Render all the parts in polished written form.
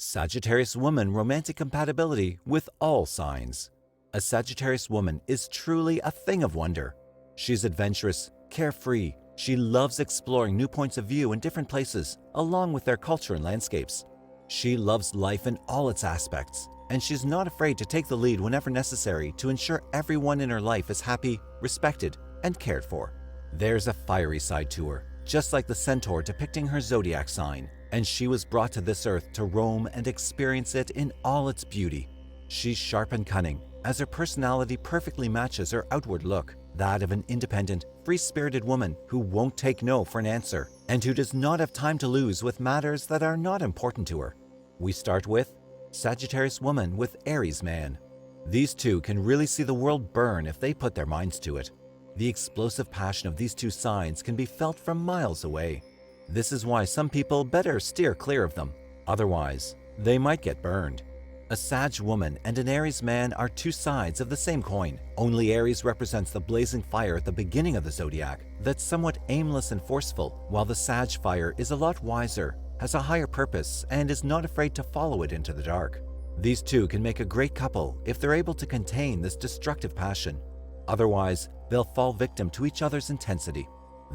Sagittarius woman romantic compatibility with all signs. A Sagittarius woman is truly a thing of wonder. She's adventurous, carefree. She loves exploring new points of view in different places, along with their culture and landscapes. She loves life in all its aspects, and she's not afraid to take the lead whenever necessary to ensure everyone in her life is happy, respected, and cared for. There's a fiery side to her, just like the centaur depicting her zodiac sign, and she was brought to this earth to roam and experience it in all its beauty. She's sharp and cunning, as her personality perfectly matches her outward look, that of an independent, free-spirited woman who won't take no for an answer, and who does not have time to lose with matters that are not important to her. We start with Sagittarius woman with Aries man. These two can really see the world burn if they put their minds to it. The explosive passion of these two signs can be felt from miles away. This is why some people better steer clear of them, otherwise they might get burned. A Sag woman and an Aries man are two sides of the same coin, only Aries represents the blazing fire at the beginning of the zodiac that's somewhat aimless and forceful, while the Sag fire is a lot wiser, has a higher purpose, and is not afraid to follow it into the dark. These two can make a great couple if they're able to contain this destructive passion. Otherwise, they'll fall victim to each other's intensity.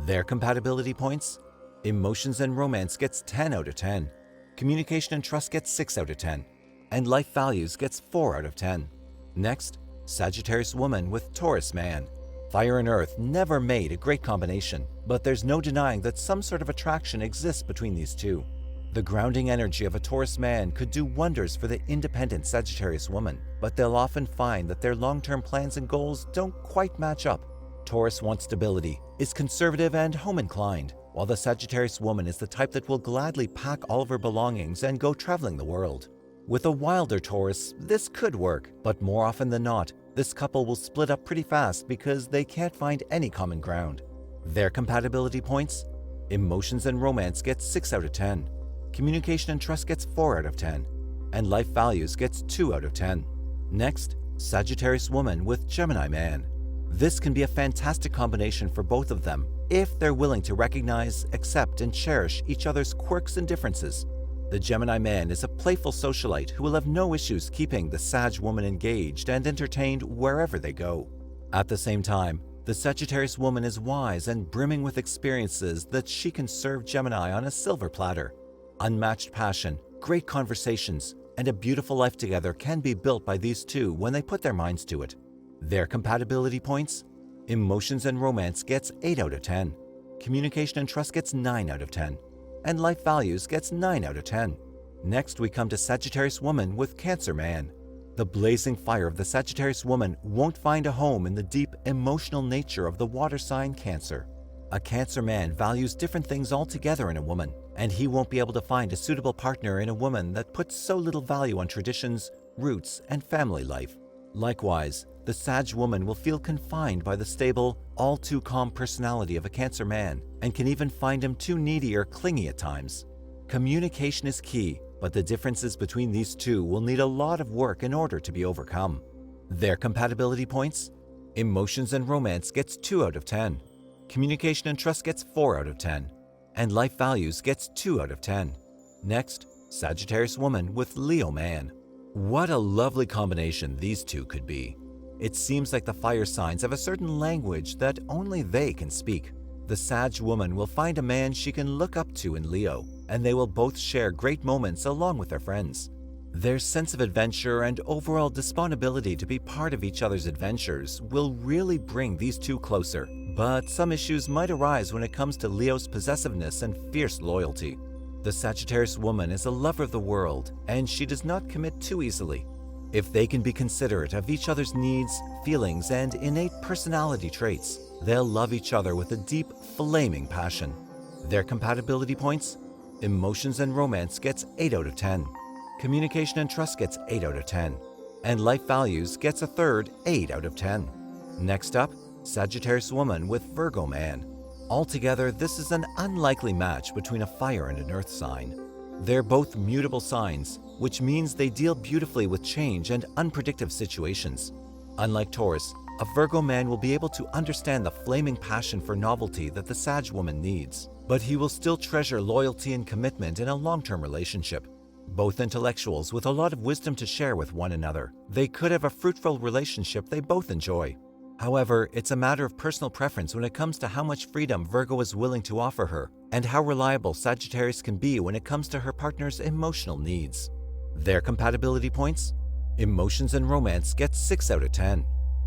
Their compatibility points? Emotions and romance gets 10 out of 10. Communication and trust gets 6 out of 10. And life values gets 4 out of 10. Next, Sagittarius woman with Taurus man. Fire and earth never made a great combination, but there's no denying that some sort of attraction exists between these two. The grounding energy of a Taurus man could do wonders for the independent Sagittarius woman, but they'll often find that their long-term plans and goals don't quite match up. Taurus wants stability, is conservative and home-inclined, while the Sagittarius woman is the type that will gladly pack all of her belongings and go traveling the world. With a wilder Taurus, this could work, but more often than not, this couple will split up pretty fast because they can't find any common ground. Their compatibility points? Emotions and romance gets 6 out of 10. Communication and trust gets 4 out of 10. And life values gets 2 out of 10. Next, Sagittarius woman with Gemini man. This can be a fantastic combination for both of them if they're willing to recognize, accept, and cherish each other's quirks and differences. The Gemini man is a playful socialite who will have no issues keeping the Sag woman engaged and entertained wherever they go. At the same time, the Sagittarius woman is wise and brimming with experiences that she can serve Gemini on a silver platter. Unmatched passion, great conversations, and a beautiful life together can be built by these two when they put their minds to it. Their compatibility points? Emotions and romance gets 8 out of 10. Communication and trust gets 9 out of 10. And life values gets 9 out of 10. Next, we come to Sagittarius woman with Cancer man. The blazing fire of the Sagittarius woman won't find a home in the deep, emotional nature of the water sign Cancer. A Cancer man values different things altogether in a woman, and he won't be able to find a suitable partner in a woman that puts so little value on traditions, roots, and family life. Likewise, the Sag woman will feel confined by the stable, all-too-calm personality of a Cancer man and can even find him too needy or clingy at times. Communication is key, but the differences between these two will need a lot of work in order to be overcome. Their compatibility points? Emotions and romance gets 2 out of 10. Communication and trust gets 4 out of 10. And life values gets 2 out of 10. Next, Sagittarius woman with Leo man. What a lovely combination these two could be. It seems like the fire signs have a certain language that only they can speak. The Sag woman will find a man she can look up to in Leo, and they will both share great moments along with their friends. Their sense of adventure and overall disponibility to be part of each other's adventures will really bring these two closer, but some issues might arise when it comes to Leo's possessiveness and fierce loyalty. The Sagittarius woman is a lover of the world, and she does not commit too easily. If they can be considerate of each other's needs, feelings, and innate personality traits, they'll love each other with a deep, flaming passion. Their compatibility points? Emotions and romance gets 8 out of 10. Communication and trust gets 8 out of 10. And life values gets a third 8 out of 10. Next up, Sagittarius woman with Virgo man. Altogether, this is an unlikely match between a fire and an earth sign. They're both mutable signs, which means they deal beautifully with change and unpredictable situations. Unlike Taurus, a Virgo man will be able to understand the flaming passion for novelty that the Sag woman needs, but he will still treasure loyalty and commitment in a long-term relationship. Both intellectuals with a lot of wisdom to share with one another. They could have a fruitful relationship they both enjoy. However, it's a matter of personal preference when it comes to how much freedom Virgo is willing to offer her, and how reliable Sagittarius can be when it comes to her partner's emotional needs. Their compatibility points? Emotions and romance gets 6 out of 10.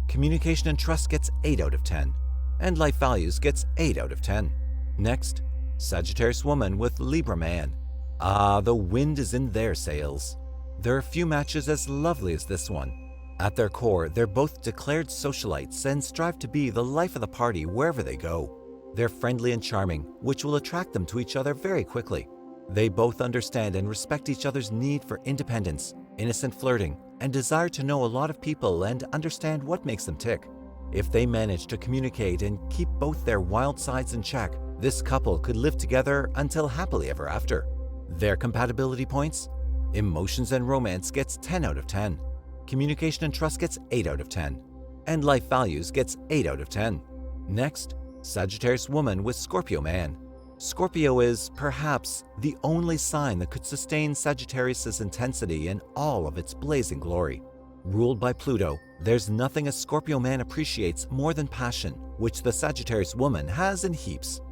Communication and trust gets 8 out of 10. And life values gets 8 out of 10. Next, Sagittarius woman with Libra man. Ah, the wind is in their sails. There are few matches as lovely as this one. At their core, they're both declared socialites and strive to be the life of the party wherever they go. They're friendly and charming, which will attract them to each other very quickly. They both understand and respect each other's need for independence, innocent flirting, and desire to know a lot of people and understand what makes them tick. If they manage to communicate and keep both their wild sides in check, this couple could live together until happily ever after. Their compatibility points? Emotions and romance gets 10 out of 10. Communication and trust gets 8 out of 10. And life values gets 8 out of 10. Next, Sagittarius woman with Scorpio man. Scorpio is, perhaps, the only sign that could sustain Sagittarius' intensity in all of its blazing glory. Ruled by Pluto, there's nothing a Scorpio man appreciates more than passion, which the Sagittarius woman has in heaps.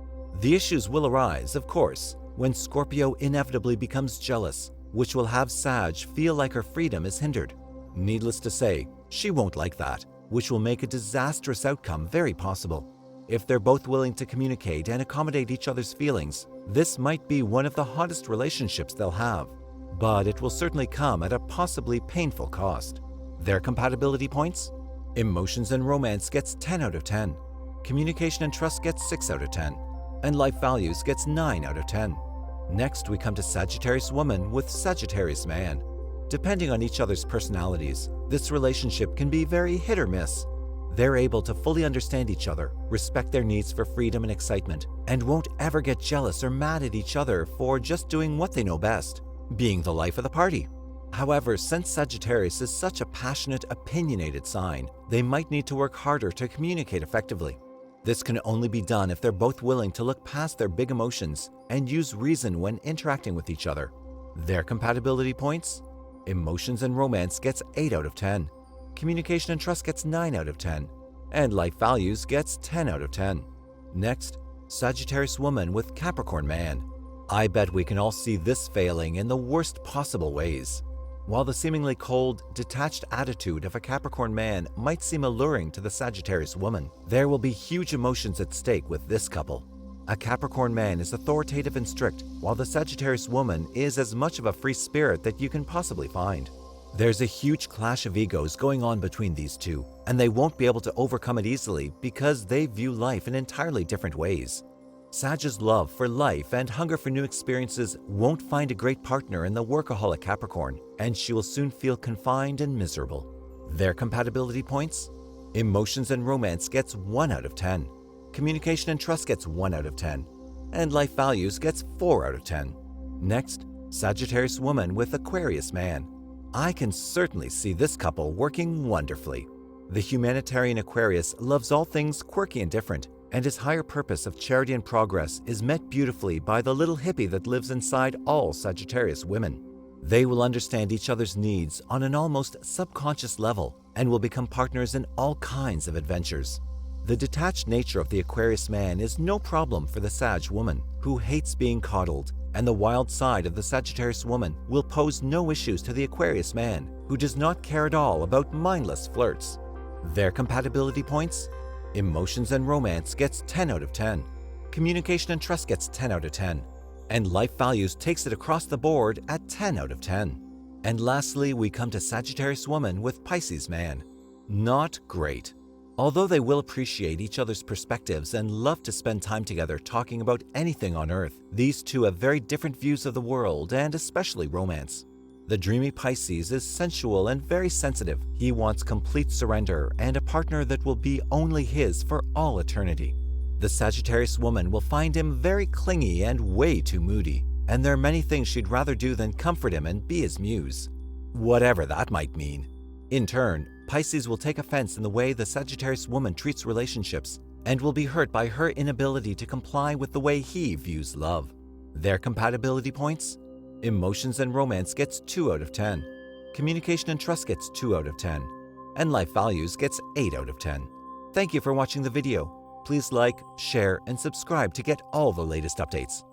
The issues will arise, of course, when Scorpio inevitably becomes jealous, which will have Sag feel like her freedom is hindered. Needless to say, she won't like that, which will make a disastrous outcome very possible. If they're both willing to communicate and accommodate each other's feelings, this might be one of the hottest relationships they'll have. But it will certainly come at a possibly painful cost. Their compatibility points? Emotions and romance gets 10 out of 10. Communication and trust gets 6 out of 10. And life values gets 9 out of 10. Next, we come to Sagittarius woman with Sagittarius man. Depending on each other's personalities, this relationship can be very hit or miss. They're able to fully understand each other, respect their needs for freedom and excitement, and won't ever get jealous or mad at each other for just doing what they know best, being the life of the party. However, since Sagittarius is such a passionate, opinionated sign, they might need to work harder to communicate effectively. This can only be done if they're both willing to look past their big emotions and use reason when interacting with each other. Their compatibility points? Emotions and romance gets 8 out of 10. Communication and trust gets 9 out of 10. And life values gets 10 out of 10. Next, Sagittarius woman with Capricorn man. I bet we can all see this failing in the worst possible ways. While the seemingly cold, detached attitude of a Capricorn man might seem alluring to the Sagittarius woman, there will be huge emotions at stake with this couple. A Capricorn man is authoritative and strict, while the Sagittarius woman is as much of a free spirit that you can possibly find. There's a huge clash of egos going on between these two, and they won't be able to overcome it easily because they view life in entirely different ways. Sag's love for life and hunger for new experiences won't find a great partner in the workaholic Capricorn, and she will soon feel confined and miserable. Their compatibility points? Emotions and romance gets 1 out of 10. Communication and trust gets 1 out of 10. And life values gets 4 out of 10. Next, Sagittarius woman with Aquarius man. I can certainly see this couple working wonderfully. The humanitarian Aquarius loves all things quirky and different, and his higher purpose of charity and progress is met beautifully by the little hippie that lives inside all Sagittarius women. They will understand each other's needs on an almost subconscious level and will become partners in all kinds of adventures. The detached nature of the Aquarius man is no problem for the Sag woman, who hates being coddled, and the wild side of the Sagittarius woman will pose no issues to the Aquarius man, who does not care at all about mindless flirts. Their compatibility points? Emotions and romance gets 10 out of 10. Communication and trust gets 10 out of 10. And life values takes it across the board at 10 out of 10. And lastly, we come to Sagittarius woman with Pisces man. Not great. Although they will appreciate each other's perspectives and love to spend time together talking about anything on Earth, these two have very different views of the world and especially romance. The dreamy Pisces is sensual and very sensitive. He wants complete surrender and a partner that will be only his for all eternity. The Sagittarius woman will find him very clingy and way too moody, and there are many things she'd rather do than comfort him and be his muse, whatever that might mean. In turn, Pisces will take offense in the way the Sagittarius woman treats relationships and will be hurt by her inability to comply with the way he views love. Their compatibility points? Emotions and romance gets 2 out of 10. Communication and trust gets 2 out of 10. And life values gets 8 out of 10. Thank you for watching the video. Please like, share, and subscribe to get all the latest updates.